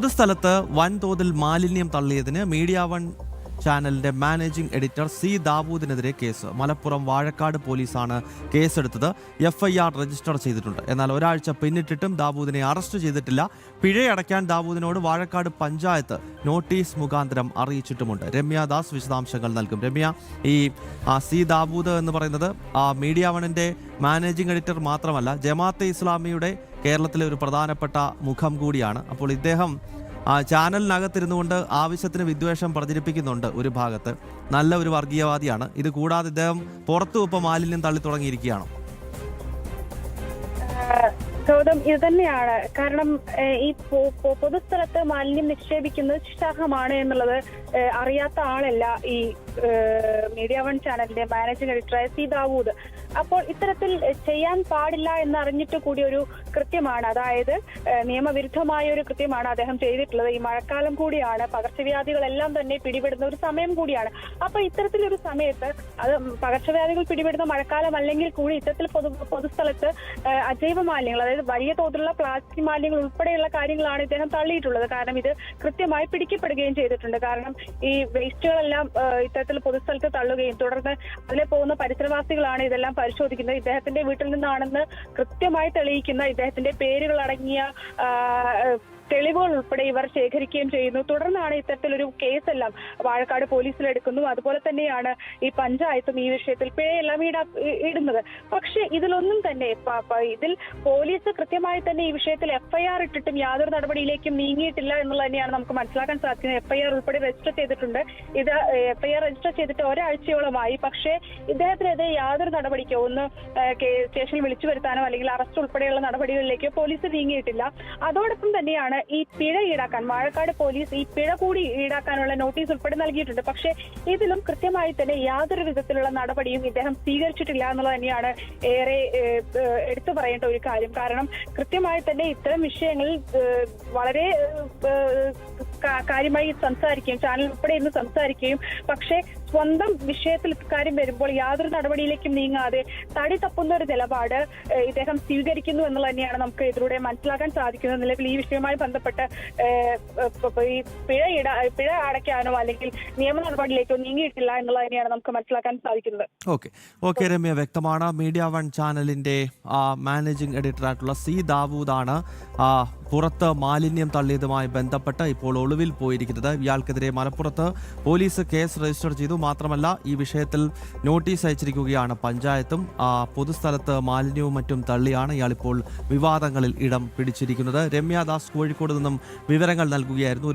പൊതുസ്ഥലത്ത് വൻതോതിൽ മാലിന്യം തള്ളിയതിന് മീഡിയ വൺ ചാനലിന്റെ മാനേജിംഗ് എഡിറ്റർ സി ദാവൂദിനെതിരെ കേസ്. മലപ്പുറം വാഴക്കാട് പോലീസാണ് കേസെടുത്തത്. FIR രജിസ്റ്റർ ചെയ്തിട്ടുണ്ട്. എന്നാൽ ഒരാഴ്ച പിന്നിട്ടിട്ടും ദാവൂദിനെ അറസ്റ്റ് ചെയ്തിട്ടില്ല. പിഴയടയ്ക്കാൻ ദാവൂദിനോട് വാഴക്കാട് പഞ്ചായത്ത് നോട്ടീസ് മുഖാന്തരം അറിയിച്ചിട്ടുമുണ്ട്. രമ്യ ദാസ് വിശദാംശങ്ങൾ നൽകും. രമ്യ, ഈ സി ദാവൂദ് എന്ന് പറയുന്നത് മീഡിയ വണിന്റെ മാനേജിംഗ് എഡിറ്റർ മാത്രമല്ല, ജമാഅത്തെ ഇസ്ലാമിയുടെ കേരളത്തിലെ ഒരു പ്രധാനപ്പെട്ട മുഖം കൂടിയാണ്. അപ്പോൾ ഇദ്ദേഹം ചാനലിനകത്തിരുന്നുകൊണ്ട് ആവശ്യത്തിന് വിദ്വേഷം പ്രചരിപ്പിക്കുന്നുണ്ട്. ഒരു ഭാഗത്ത് നല്ല ഒരു വർഗീയവാദിയാണ്. ഇത് കൂടാതെ ഇദ്ദേഹം പുറത്തു ഇപ്പം മാലിന്യം തള്ളി തുടങ്ങിയിരിക്കുകയാണ്. ഗൗതം, ഇത് തന്നെയാണ് കാരണം. ഈ പൊതുസ്ഥലത്ത് മാലിന്യം നിക്ഷേപിക്കുന്നത് ശിക്ഷാർഹമാണ് എന്നുള്ളത് അറിയാത്ത ആളല്ല ഈ മീഡിയ വൺ ചാനലിന്റെ മാനേജിംഗ് എഡിറ്ററായ സി ദാവൂദ്. അപ്പോൾ ഇത്തരത്തിൽ ചെയ്യാൻ പാടില്ല എന്നറിഞ്ഞിട്ട് കൂടി ഒരു കൃത്യമാണ്, അതായത് നിയമവിരുദ്ധമായ ഒരു കൃത്യമാണ് അദ്ദേഹം ചെയ്തിട്ടുള്ളത്. ഈ മഴക്കാലം കൂടിയാണ്, പകർച്ചവ്യാധികളെല്ലാം തന്നെ പിടിപെടുന്ന ഒരു സമയം കൂടിയാണ്. അപ്പൊ ഇത്തരത്തിലൊരു സമയത്ത് അത് പകർച്ചവ്യാധികൾ പിടിപെടുന്ന മഴക്കാലം അല്ലെങ്കിൽ കൂടി ഇത്തരത്തിൽ പൊതുസ്ഥലത്ത് അജൈവ മാലിന്യങ്ങൾ, അതായത് വലിയ തോതിലുള്ള പ്ലാസ്റ്റിക് മാലിന്യങ്ങൾ ഉൾപ്പെടെയുള്ള കാര്യങ്ങളാണ് ഇദ്ദേഹം തള്ളിയിട്ടുള്ളത്. കാരണം ഇത് കൃത്യമായി പിടിക്കപ്പെടുകയും ചെയ്തിട്ടുണ്ട്. കാരണം ഈ വേസ്റ്റുകളെല്ലാം ഇത്തരത്തിൽ പൊതുസ്ഥലത്ത് തള്ളുകയും തുടർന്ന് അതിലെ പോകുന്ന പരിസരവാസികളാണ് ഇതെല്ലാം പരിശോധിക്കുന്നത്. ഇദ്ദേഹത്തിന്റെ വീട്ടിൽ നിന്നാണെന്ന് കൃത്യമായി തെളിയിക്കുന്ന ഇദ്ദേഹത്തിന്റെ പേരുകൾ അടങ്ങിയ തെളിവുകൾ ഉൾപ്പെടെ ഇവർ ശേഖരിക്കുകയും ചെയ്യുന്നു. തുടർന്നാണ് ഇത്തരത്തിലൊരു കേസെല്ലാം വാഴക്കാട് പോലീസിലെടുക്കുന്നു. അതുപോലെ തന്നെയാണ് ഈ പഞ്ചായത്തും ഈ വിഷയത്തിൽ പിഴയെല്ലാം ഇടുന്നത്. പക്ഷെ ഇതിലൊന്നും തന്നെ ഇതിൽ പോലീസ് കൃത്യമായി തന്നെ ഈ വിഷയത്തിൽ FIR ഇട്ടിട്ടും യാതൊരു നടപടിയിലേക്കും നീങ്ങിയിട്ടില്ല എന്നുള്ളത് തന്നെയാണ് നമുക്ക് മനസ്സിലാക്കാൻ സാധിക്കുന്നത്. FIR ഉൾപ്പെടെ രജിസ്റ്റർ ചെയ്തിട്ടുണ്ട്. ഇത് FIR രജിസ്റ്റർ ചെയ്തിട്ട് ഒരാഴ്ചയോളമായി. പക്ഷേ ഇദ്ദേഹത്തിനെതിരെ യാതൊരു നടപടിക്കോ ഒന്ന് സ്റ്റേഷനിൽ വിളിച്ചു വരുത്താനോ അല്ലെങ്കിൽ അറസ്റ്റ് ഉൾപ്പെടെയുള്ള നടപടികളിലേക്കോ പോലീസ് നീങ്ങിയിട്ടില്ല. അതോടൊപ്പം തന്നെയാണ് ഈ പിഴ ഈടാക്കാൻ വാഴക്കാട് പോലീസ് ഈ പിഴ കൂടി ഈടാക്കാനുള്ള നോട്ടീസ് ഉൾപ്പെടെ നൽകിയിട്ടുണ്ട്. പക്ഷേ ഇതിലും കൃത്യമായി തന്നെ യാതൊരു വിധത്തിലുള്ള നടപടിയും ഇദ്ദേഹം സ്വീകരിച്ചിട്ടില്ല എന്നുള്ളത് തന്നെയാണ് ഏറെ എടുത്തു പറയേണ്ട ഒരു കാര്യം. കാരണം കൃത്യമായി തന്നെ ഇത്തരം വിഷയങ്ങളിൽ വളരെ കാര്യമായി സംസാരിക്കുകയും ചാനൽ ഉൾപ്പെടെ ഇന്ന് സംസാരിക്കുകയും പക്ഷേ സ്വന്തം വിഷയത്തിൽ കാര്യം വരുമ്പോൾ യാതൊരു നടപടിയിലേക്കും നീങ്ങാതെ തടി തപ്പുന്ന ഒരു നിലപാട് ഇദ്ദേഹം സ്വീകരിക്കുന്നു എന്നുള്ളത് തന്നെയാണ് നമുക്ക് ഇതിലൂടെ മനസ്സിലാക്കാൻ സാധിക്കുന്നത്. നിലവിൽ ഈ വിഷയവുമായി ബന്ധപ്പെട്ട് ഈ പിഴ അടയ്ക്കാനോ അല്ലെങ്കിൽ നിയമ നടപടിയിലേക്കോ നീങ്ങിയിട്ടില്ല എന്നുള്ളത് തന്നെയാണ് നമുക്ക് മനസ്സിലാക്കാൻ സാധിക്കുന്നത്. ഓക്കെ രമ്യ, വ്യക്തമാണ്. മീഡിയ വൺ ചാനലിന്റെ മാനേജിംഗ് എഡിറ്ററായിട്ടുള്ള സി ദാവൂദാണ് പുറത്ത് മാലിന്യം തള്ളിയതുമായി ബന്ധപ്പെട്ട് ഇപ്പോൾ ഒളിവിൽ പോയിരിക്കുന്നത്. ഇയാൾക്കെതിരെ മലപ്പുറത്ത് പോലീസ് കേസ് രജിസ്റ്റർ ചെയ്തു. മാത്രമല്ല ഈ വിഷയത്തിൽ നോട്ടീസ് അയച്ചിരിക്കുകയാണ് പഞ്ചായത്തും. പൊതുസ്ഥലത്ത് മാലിന്യവും മറ്റും തള്ളിയാണ് ഇയാളിപ്പോൾ വിവാദങ്ങളിൽ ഇടം പിടിച്ചിരിക്കുന്നത്. രമ്യ ദാസ് കോഴിക്കോട് നിന്നും വിവരങ്ങൾ നൽകുകയായിരുന്നു.